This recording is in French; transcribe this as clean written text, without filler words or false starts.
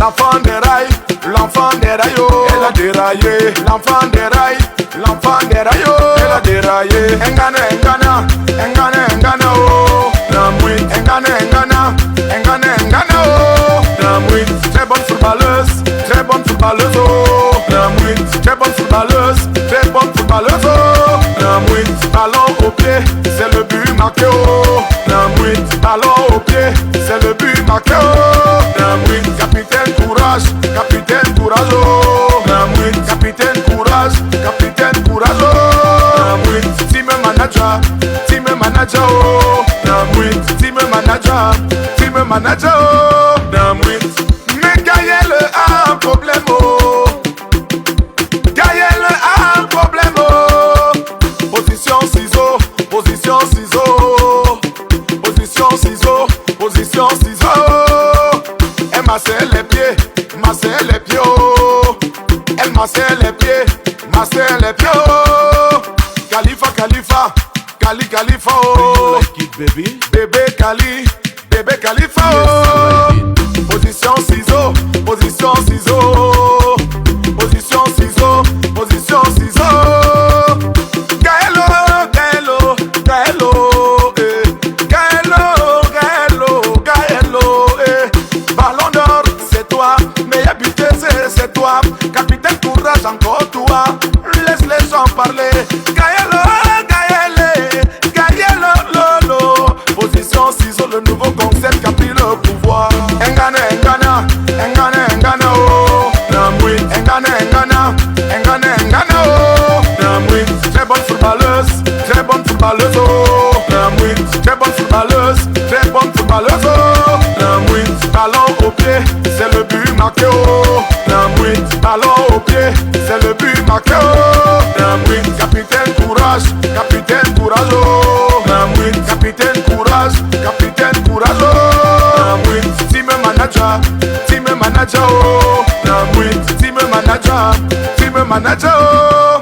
l'enfant des rails, oh. Elle a déraillé, l'enfant des rails, oh. Elle a déraillé. Engana, engana, engana, engana, oh. Namouit, engana, engana, engana, engana, oh. Namouit, très bonne footballeuse, oh. Namouit, très bonne footballeuse, oh. Namouit, ballon au pied, c'est le but marqué, oh. Namouit, ballon au pied, c'est le but marqué, oh. Namouit, capitaine courage, oh. Namouit, capitaine courage, oh. Namouit, team manager, oh. Namouit, team manager, oh. Namouit, mais Gaël a un problème, oh. Gaël a un problème, oh. Position ciseaux, position ciseaux, position ciseaux, position ciseaux. Elle massait les pieds, oh. Elle massait les pieds, oh. Khalifa, oh. Bébé Khalifa, oh. Position ciseaux, position ciseaux, position ciseaux, position ciseaux. Gaëlo, Ballon d'or, c'est toi, meilleur buteur, c'est toi. Capitaine courage, encore toi. Laisse les gens parler. Gaëlo, lolo. Position ciseaux, le nouveau concept qui a pris le pouvoir. Engana, oh. Namouit, engana, oh. Namouit, très bonne footballeuse, oh. Namouit, très bonne footballeuse, oh. Namouit, ballon au pied, c'est le but marqué, oh. Namouit, ballon au pied, c'est le but marqué, oh. Namouit, capitaine courage, oh. Namouit, capitaine courage, oh. Namouit, team manager, oh. Namouit, team manager, oh.